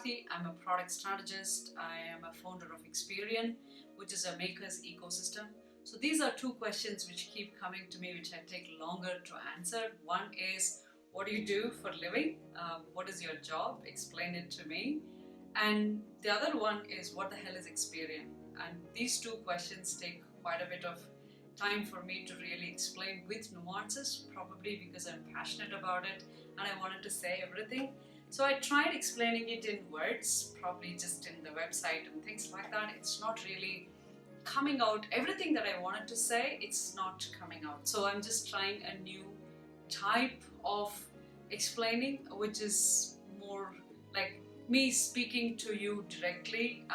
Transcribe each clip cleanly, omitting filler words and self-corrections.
Kathy. I'm a product strategist. I am a founder of Xperian, which is a maker's ecosystem. So these are two questions which keep coming to me, which I take longer to answer. One is, what do you do for a living? What is your job? Explain it to me. And the other one is, what the hell is Xperian? And these two questions take quite a bit of time for me to really explain with nuances, probably because I'm passionate about it and I wanted to say everything. So I tried explaining it in words, probably just in the website and things like that. It's not really coming out. Everything that I wanted to say, it's not coming out. So I'm just trying a new type of explaining, which is more like me speaking to you directly.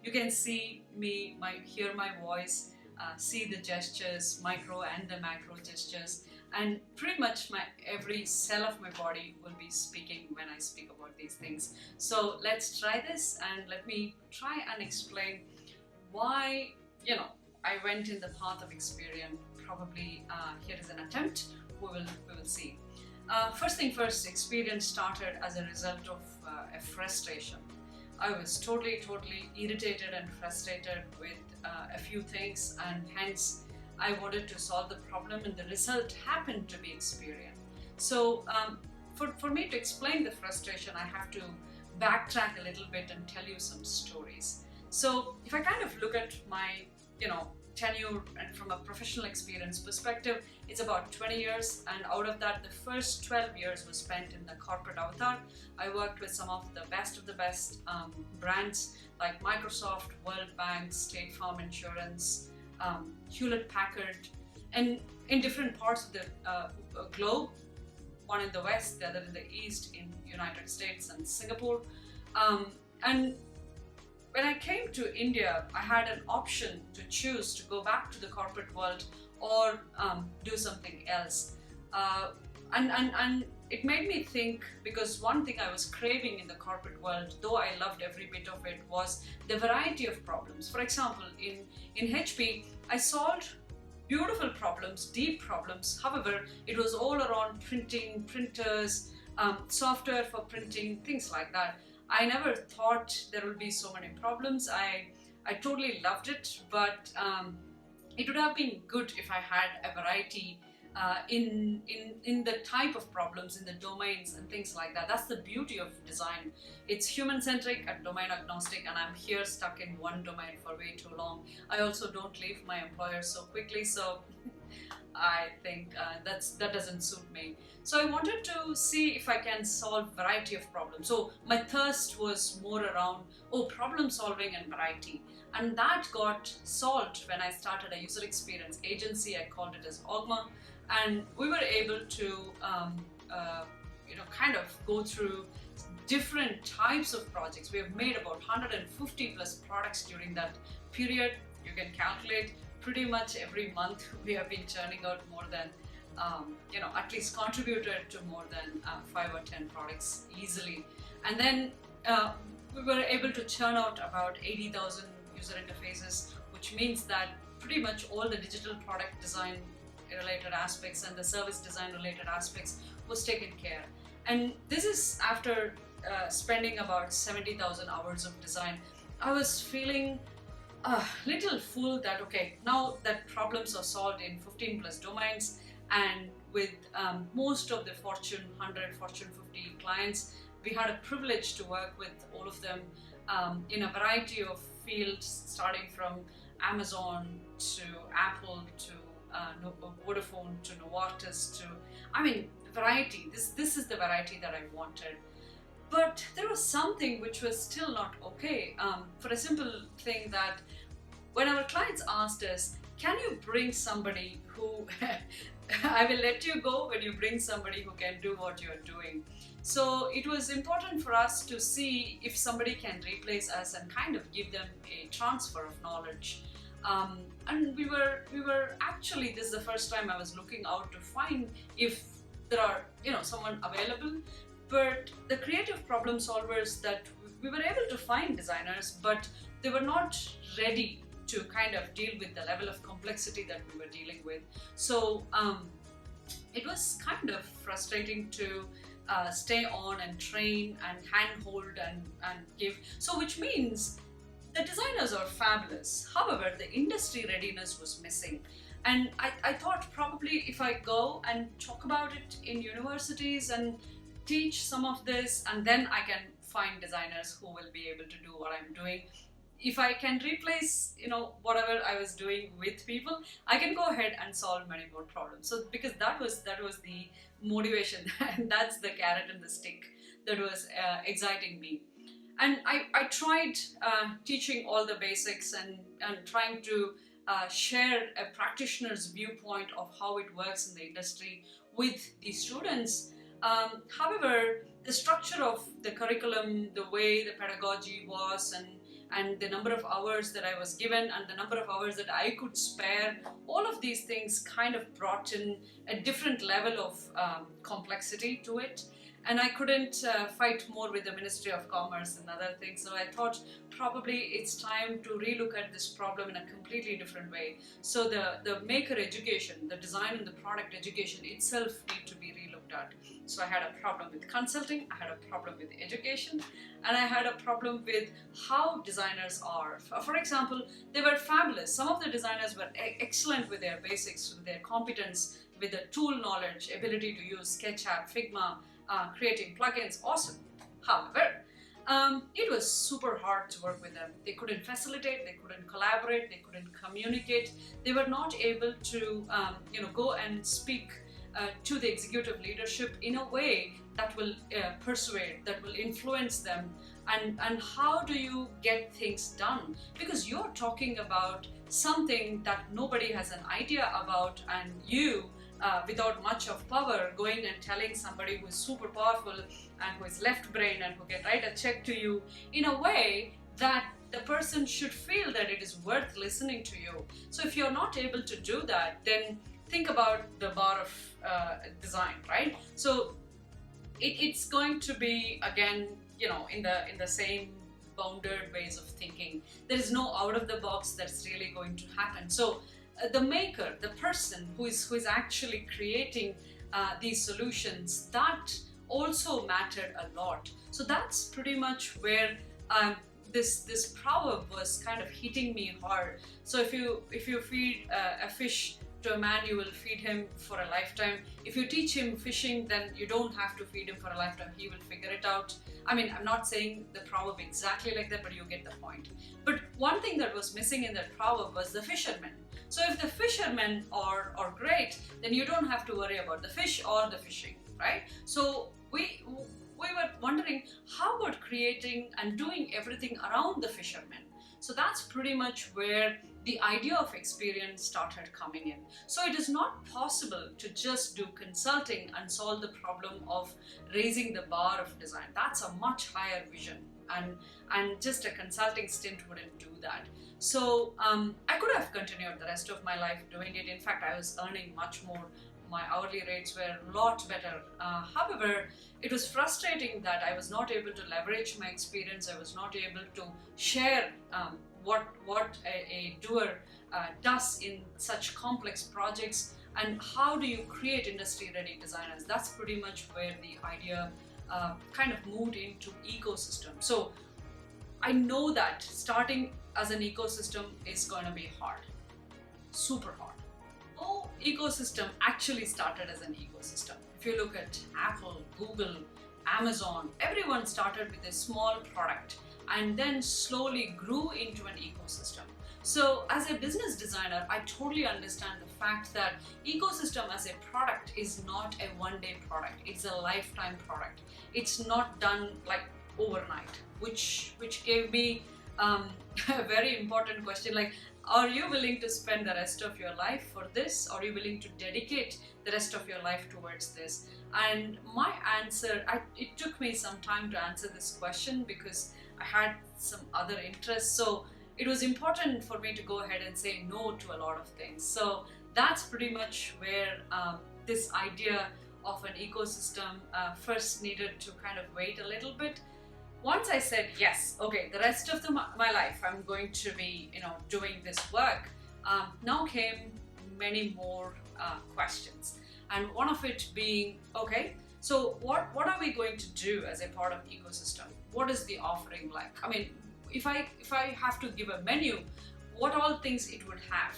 You can see me, hear my voice, see the gestures, micro and the macro gestures, and pretty much every cell of my body will be speaking when I speak about these things. So let's try this, and let me try and explain why I went in the path of Xperian. Probably here is an attempt. We will see. First thing first, Xperian started as a result of a frustration. I was totally irritated and frustrated with a few things, and hence I wanted to solve the problem, and the result happened to be Xperian. So for me to explain the frustration, I have to backtrack a little bit and tell you some stories. So if I kind of look at my tenure and from a professional experience perspective, it's about 20 years, and out of that, the first 12 years was spent in the corporate avatar. I worked with some of the best brands like Microsoft, World Bank, State Farm Insurance, Hewlett-Packard, and in different parts of the globe, one in the West, the other in the East, in United States and Singapore. And when I came to India, I had an option to choose to go back to the corporate world or do something else. And it made me think, because one thing I was craving in the corporate world, though I loved every bit of it, was the variety of problems. For example, in HP, I solved beautiful problems, deep problems. However, it was all around printing, printers, software for printing, things like that. I never thought there would be so many problems. I totally loved it, but it would have been good if I had a variety in the type of problems, in the domains and things like that. That's the beauty of design. It's human-centric and domain-agnostic, and I'm here stuck in one domain for way too long. I also don't leave my employer so quickly, so I think that doesn't suit me. So I wanted to see if I can solve variety of problems. So my thirst was more around problem solving and variety, and that got solved when I started a user experience agency. I called it as Ogma, and we were able to kind of go through different types of projects. We have made about 150 plus products during that period. You can calculate. Pretty much every month we have been churning out more than, at least contributed to more than 5 or 10 products easily. And then we were able to churn out about 80,000 user interfaces, which means that pretty much all the digital product design related aspects and the service design related aspects was taken care. And this is after spending about 70,000 hours of design. I was feeling a little full that, okay, now that problems are solved in 15 plus domains, and with most of the Fortune 100, Fortune 50 clients, we had a privilege to work with all of them in a variety of fields, starting from Amazon to Apple to Vodafone to Novartis to, variety. This is the variety that I wanted. But there was something which was still not okay, for a simple thing that when our clients asked us, can you bring somebody who, I will let you go when you bring somebody who can do what you're doing. So it was important for us to see if somebody can replace us and kind of give them a transfer of knowledge. And we were actually, this is the first time I was looking out to find if there are, someone available. But the creative problem solvers that we were able to find designers, but they were not ready to kind of deal with the level of complexity that we were dealing with. So it was kind of frustrating to stay on and train and handhold and give. So which means the designers are fabulous. However, the industry readiness was missing. And I thought probably if I go and talk about it in universities and teach some of this, and then I can find designers who will be able to do what I'm doing. If I can replace, whatever I was doing with people, I can go ahead and solve many more problems. So because that was the motivation, and that's the carrot and the stick that was exciting me. And I tried teaching all the basics and trying to share a practitioner's viewpoint of how it works in the industry with the students. However, the structure of the curriculum, the way the pedagogy was, and the number of hours that I was given and the number of hours that I could spare, all of these things kind of brought in a different level of complexity to it. And I couldn't fight more with the Ministry of Commerce and other things. So I thought probably it's time to relook at this problem in a completely different way. So the maker education, the design and the product education itself need to be relooked at. So I had a problem with consulting, I had a problem with education, and I had a problem with how designers are. For example, they were fabulous. Some of the designers were excellent with their basics, with their competence, with the tool knowledge, ability to use SketchUp, Figma, creating plugins, awesome. However, it was super hard to work with them. They couldn't facilitate, they couldn't collaborate, they couldn't communicate. They were not able to, go and speak to the executive leadership in a way that will persuade, that will influence them. And how do you get things done? Because you're talking about something that nobody has an idea about, and you, without much of power, going and telling somebody who is super powerful and who is left brain and who can write a check to you in a way that the person should feel that it is worth listening to you. So if you're not able to do that, then think about the bar of design, right? So it's going to be, again, in the same bounded ways of thinking. There is no out of the box that's really going to happen. So the maker, the person who is actually creating these solutions, that also mattered a lot. So that's pretty much where this proverb was kind of hitting me hard. So if you feed a fish to a man, you will feed him for a lifetime. If you teach him fishing, then you don't have to feed him for a lifetime. He will figure it out. I mean, I'm not saying the proverb exactly like that, but you get the point. But one thing that was missing in that proverb was the fishermen. So if the fishermen are great, then you don't have to worry about the fish or the fishing, right? So we were wondering, how about creating and doing everything around the fishermen? So that's pretty much where the idea of Xperian started coming in. So it is not possible to just do consulting and solve the problem of raising the bar of design. That's a much higher vision, and just a consulting stint wouldn't do that. So I could have continued the rest of my life doing it. In fact, I was earning much more. My hourly rates were a lot better. However, it was frustrating that I was not able to leverage my experience. I was not able to share what a doer does in such complex projects, and how do you create industry-ready designers. That's pretty much where the idea kind of moved into ecosystem. So I know that starting as an ecosystem is going to be hard, super hard. No ecosystem actually started as an ecosystem. If you look at Apple, Google, Amazon, everyone started with a small product and then slowly grew into an ecosystem. So as a business designer, I totally understand the fact that ecosystem as a product is not a one-day product. It's a lifetime product. It's not done like overnight, which gave me a very important question, like, are you willing to spend the rest of your life for this? Are you willing to dedicate the rest of your life towards this? And my answer, it took me some time to answer this question because I had some other interests. So it was important for me to go ahead and say no to a lot of things. So that's pretty much where this idea of an ecosystem first needed to kind of wait a little bit. Once I said, yes, okay, the rest of my life I'm going to be, doing this work, now came many more questions. And one of it being, okay, So what are we going to do as a part of ecosystem? What is the offering like? I mean, if I have to give a menu, what all things it would have?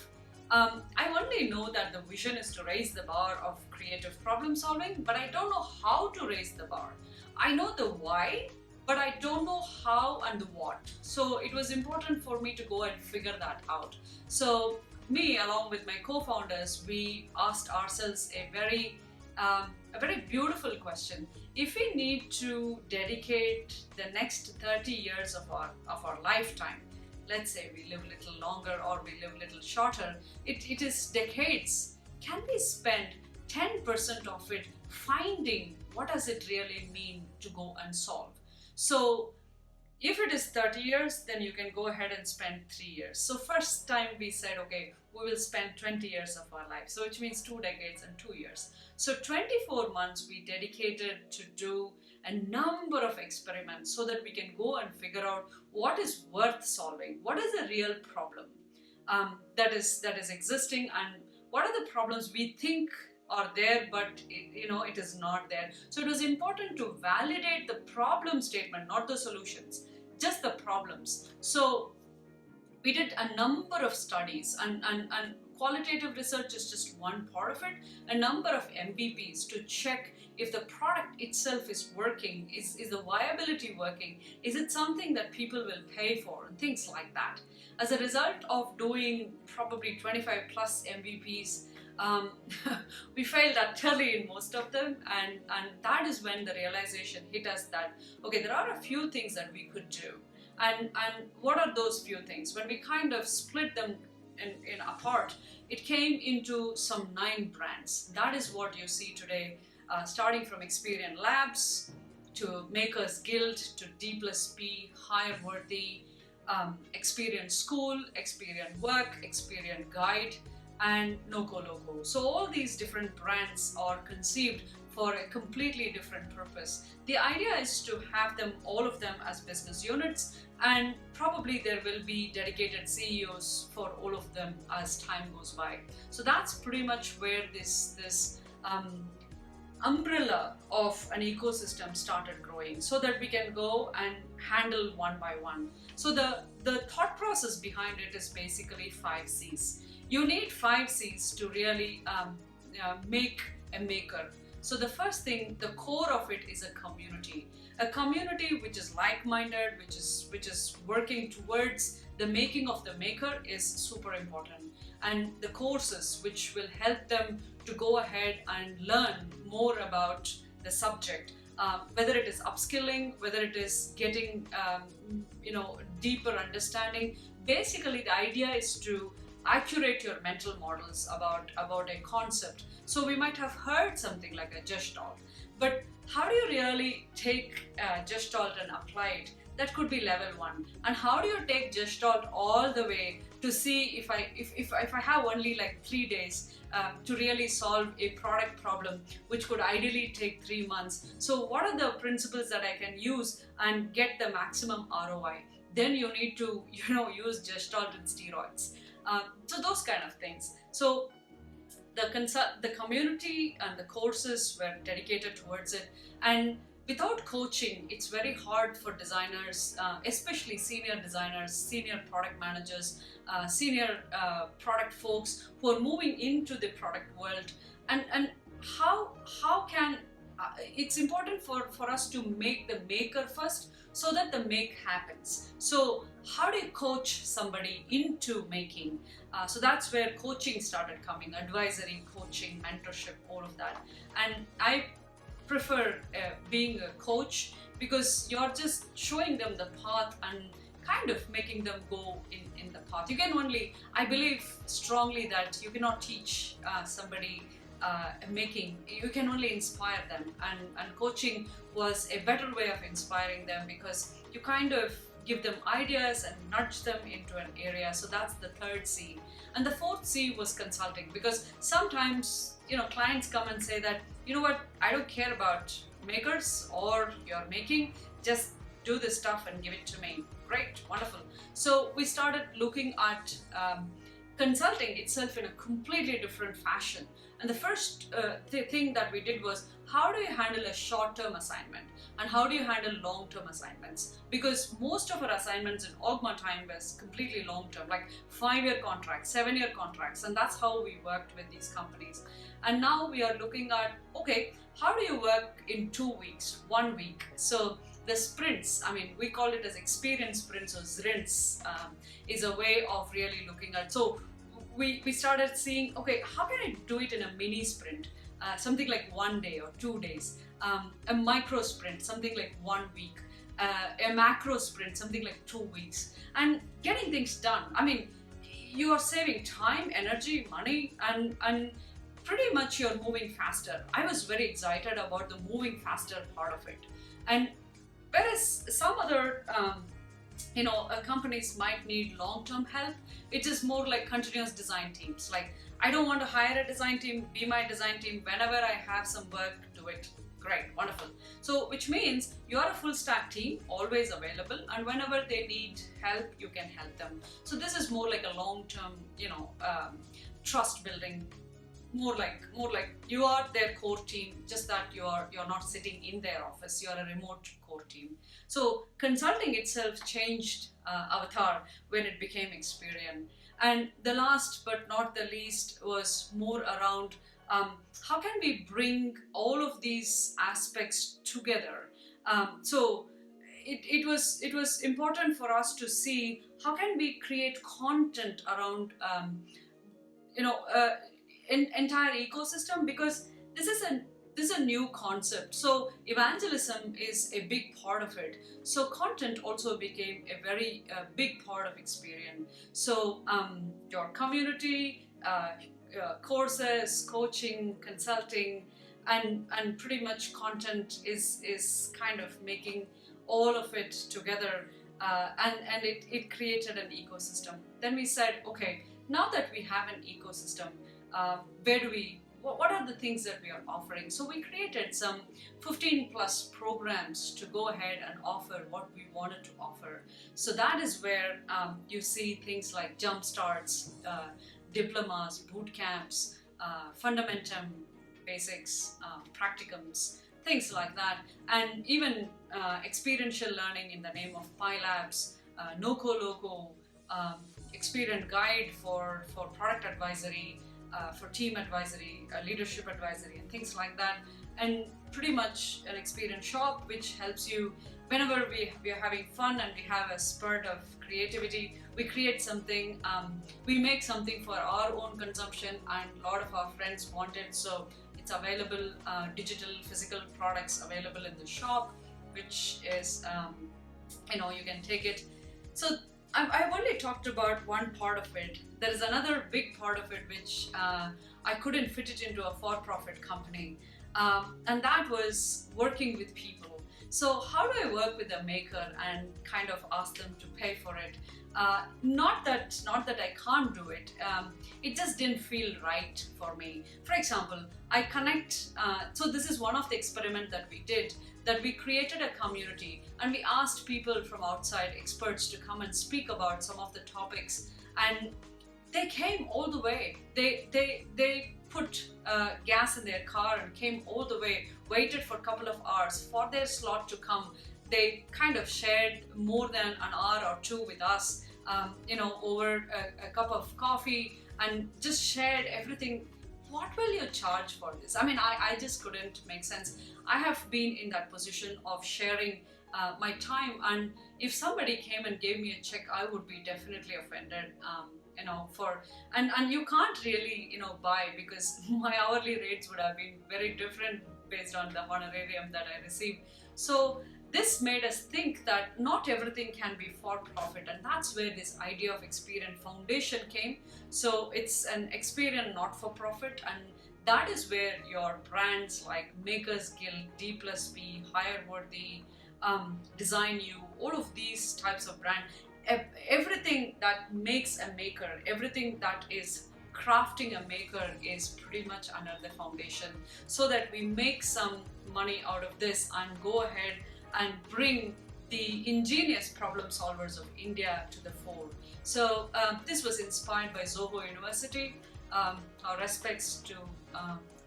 I only know that the vision is to raise the bar of creative problem solving, but I don't know how to raise the bar. I know the why, but I don't know how and the what. So it was important for me to go and figure that out. So me, along with my co-founders, we asked ourselves a very beautiful question. If we need to dedicate the next 30 years of our lifetime, let's say we live a little longer or we live a little shorter, it is decades. Can we spend 10% of it finding what does it really mean to go and solve? So if it is 30 years, then you can go ahead and spend 3 years. So first time we said, okay, we will spend 20 years of our life. So which means 2 decades and 2 years. So 24 months we dedicated to do a number of experiments so that we can go and figure out what is worth solving, what is the real problem that is existing, and what are the problems we think are there but it is not there. So it was important to validate the problem statement, not the solutions, just the problems. So we did a number of studies, and qualitative research is just one part of it, a number of MVPs to check if the product itself is working, is the viability working, is it something that people will pay for, and things like that. As a result of doing probably 25 plus MVPs, we failed utterly in most of them, and that is when the realization hit us that, okay, there are a few things that we could do. And what are those few things? When we kind of split them in apart, it came into some 9 brands. That is what you see today, starting from Xperian Labs to Makers Guild to D+P, Hire Worthy, Xperian School, Xperian Work, Xperian Guide, and Noco Loco. So all these different brands are conceived for a completely different purpose. The idea is to have them, all of them, as business units, and probably there will be dedicated CEOs for all of them as time goes by. So that's pretty much where this umbrella of an ecosystem started growing, so that we can go and handle one by one. So the thought process behind it is basically 5 C's. You need 5 C's to really make a maker. So the first thing, the core of it, is a community. A community which is like-minded, which is working towards the making of the maker, is super important. And the courses which will help them to go ahead and learn more about the subject, whether it is upskilling, whether it is getting deeper understanding. Basically, the idea is to accurate your mental models about a concept. So we might have heard something like a gestalt, but how do you really take gestalt and apply it? That could be level 1. And how do you take gestalt all the way to see if I have only like 3 days to really solve a product problem, which could ideally take 3 months? So what are the principles that I can use and get the maximum ROI? Then you need to use gestalt and steroids. So those kind of things. So the community and the courses were dedicated towards it, and without coaching, it's very hard for designers, especially senior designers, senior product managers, senior product folks who are moving into the product world. And how can it's important for us to make the maker first, so that the make happens. So how do you coach somebody into making? So that's where coaching started coming, advisory, coaching, mentorship, all of that. And I prefer being a coach, because you're just showing them the path and kind of making them go in the path. You can only, I believe strongly that you cannot teach somebody making. You can only inspire them, and coaching was a better way of inspiring them, because you kind of give them ideas and nudge them into an area. So that's the 3rd C. And the 4th C was consulting, because sometimes clients come and say that, you know what, I don't care about makers or your making, just do this stuff and give it to me. Great, wonderful. So we started looking at consulting itself in a completely different fashion. And the first thing that we did was, how do you handle a short-term assignment and how do you handle long-term assignments? Because most of our assignments in Ogma time was completely long-term, like 5-year contracts, 7-year contracts, and that's how we worked with these companies. And now we are looking at, okay, how do you work in 2 weeks, 1 week? So the sprints, I mean, we call it as Xperian sprints or sprints, is a way of really looking at. So we started seeing, okay, how can I do it in a mini sprint? Something like 1 day or 2 days, a micro sprint, something like 1 week, a macro sprint, something like 2 weeks, and getting things done. I mean, you are saving time, energy, money, and pretty much you're moving faster. I was very excited about the moving faster part of it. And whereas some other companies might need long-term help, it is more like continuous design teams. Like, I don't want to hire a design team, be my design team. Whenever I have some work, do it. Great, wonderful. So, which means you are a full stack team, always available, and whenever they need help, you can help them. So this is more like a long-term, trust building. More like you are their core team, just that you're not sitting in their office, you're a remote core team. So consulting itself changed avatar when it became Xperian. And the last but not the least was more around how can we bring all of these aspects together. So it was important for us to see how can we create content around entire ecosystem, because this is a new concept. So evangelism is a big part of it. So content also became a very big part of Xperian. So your community, courses, coaching, consulting, and pretty much content is kind of making all of it together, and it created an ecosystem. Then we said, okay, now that we have an ecosystem, what are the things that we are offering? So we created some 15 plus programs to go ahead and offer what we wanted to offer. So that is where you see things like jump starts, diplomas, boot camps, fundamentum, basics, practicums, things like that, and even experiential learning in the name of PyLabs, NoCo Loco, Xperian Guide for product advisory, for team advisory, leadership advisory, and things like that. And pretty much an Xperian shop which helps you whenever we are having fun and we have a spurt of creativity, we create something, we make something for our own consumption, and a lot of our friends want it. So it's available, digital, physical products available in the shop, which is, you can take it. So I've only talked about one part of it. There is another big part of it which I couldn't fit it into a for-profit company, and that was working with people. So how do I work with a maker and kind of ask them to pay for it? Not that I can't do it. It just didn't feel right for me. For example, I connect. So this is one of the experiments that we did. That we created a community and we asked people from outside, experts, to come and speak about some of the topics, and they came all the way. They put gas in their car and came all the way, waited for a couple of hours for their slot to come. They kind of shared more than an hour or two with us, over a cup of coffee, and just shared everything. What will you charge for this? I mean, I just couldn't make sense. I have been in that position of sharing my time, and if somebody came and gave me a check, I would be definitely offended. And you can't really buy, because my hourly rates would have been very different based on the honorarium that I received. So this made us think that not everything can be for profit, and that's where this idea of Xperian Foundation came. So it's an Xperian not-for-profit, and that is where your brands like Makers Guild, D+P, HireWorthy, Design You, all of these types of brand, everything that makes a maker, everything that is crafting a maker is pretty much under the foundation, so that we make some money out of this and go ahead and bring the ingenious problem solvers of India to the fore. So this was inspired by Zoho University. Our respects to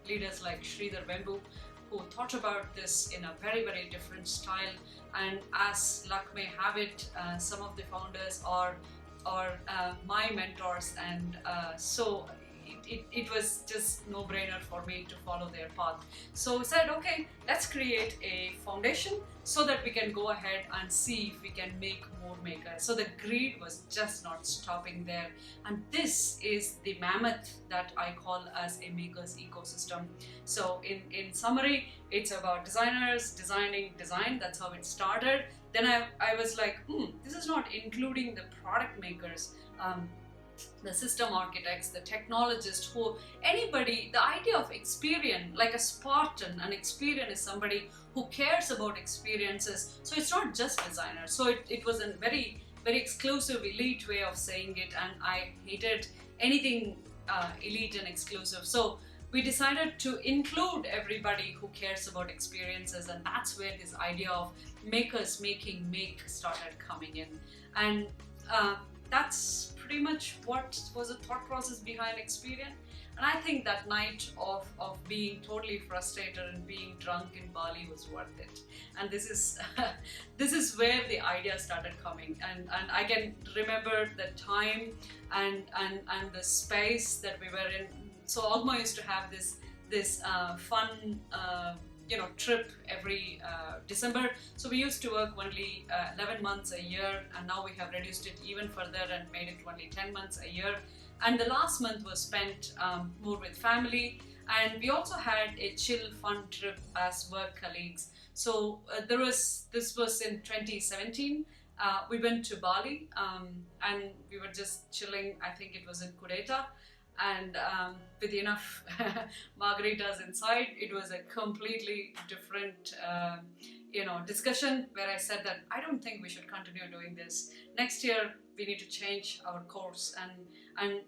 leaders like Sridhar Vembu, who thought about this in a very, very different style. And as luck may have it, some of the founders are my mentors, and so it was just no-brainer for me to follow their path. So we said, okay, let's create a foundation so that we can go ahead and see if we can make more makers. So the greed was just not stopping there, and this is the mammoth that I call as a maker's ecosystem. So in summary, it's about designers designing design. That's how it started. Then I was like, this is not including the product makers, the system architects, the technologists, anybody. The idea of Xperian, like a Spartan, an Xperian is somebody who cares about experiences. So it's not just designers. So it was a very, very exclusive, elite way of saying it, and I hated anything elite and exclusive. So we decided to include everybody who cares about experiences, and that's where this idea of makers making make started coming in. And that's pretty much what was the thought process behind Xperian. And I think that night of being totally frustrated and being drunk in Bali was worth it. And this is this is where the idea started coming. And I can remember the time and the space that we were in. So Ogma used to have this fun trip every December. So we used to work only 11 months a year, and now we have reduced it even further and made it only 10 months a year. And the last month was spent more with family, and we also had a chill, fun trip as work colleagues. So this was in 2017. We went to Bali, and we were just chilling. I think it was in Kudeta. And with enough margaritas inside, it was a completely different discussion where I said that I don't think we should continue doing this. Next year we need to change our course, and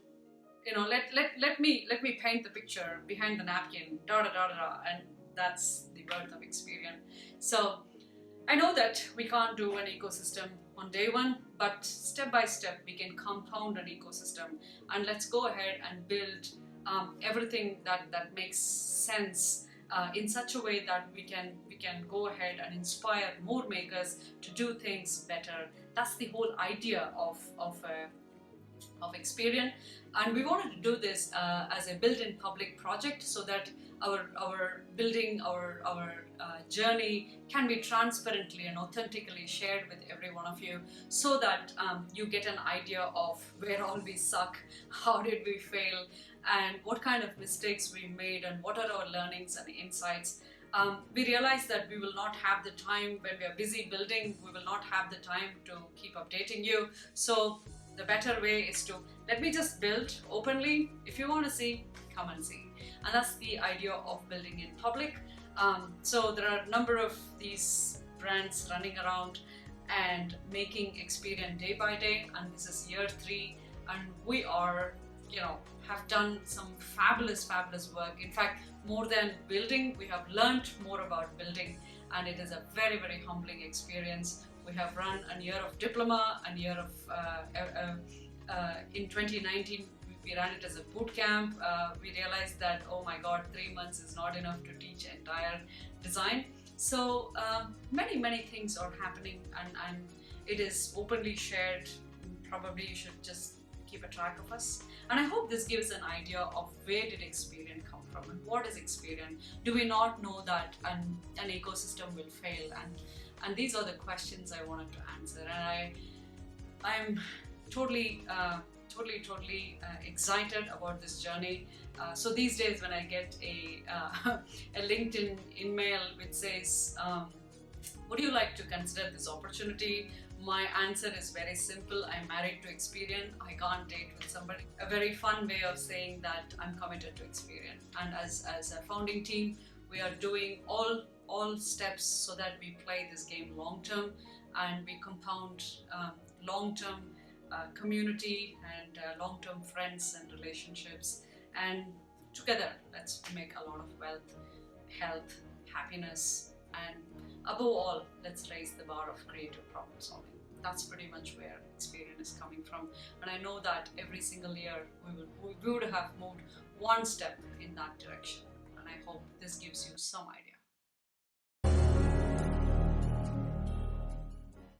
let me paint the picture behind the napkin, and that's the birth of Xperian. So I know that we can't do an ecosystem on day one, but step by step we can compound an ecosystem, and let's go ahead and build everything that makes sense in such a way that we can go ahead and inspire more makers to do things better. That's the whole idea of Xperian, and we wanted to do this as a built-in public project so that our building, our journey can be transparently and authentically shared with every one of you, so that you get an idea of where all we suck, how did we fail, and what kind of mistakes we made, and what are our learnings and insights. We realized that we will not have the time when we are busy building, we will not have the time to keep updating you. So the better way is to let me just build openly. If you want to see, come and see. And that's the idea of building in public. So there are a number of these brands running around and making Xperian day by day, and this is year 3, and we are, have done some fabulous work. In fact, more than building, we have learned more about building, and it is a very, very humbling experience. We have run a year of diploma, a year of in 2019 we ran it as a boot camp. We realized that, oh my god, 3 months is not enough to teach entire design. So many things are happening, and it is openly shared. Probably you should just keep a track of us, and I hope this gives an idea of where did Xperian come from and what is Xperian. Do we not know that an ecosystem will fail? And these are the questions I wanted to answer, and I'm totally excited about this journey. So these days when I get a LinkedIn email which says, would you like to consider this opportunity? My answer is very simple. I'm married to Xperian. I can't date with somebody. A very fun way of saying that I'm committed to Xperian. And as a founding team, we are doing all steps so that we play this game long term, and we compound long-term community and long-term friends and relationships, and together let's make a lot of wealth, health, happiness, and above all, let's raise the bar of creative problem solving. That's pretty much where Xperian is coming from, and I know that every single year we would have moved one step in that direction, and I hope this gives you some idea.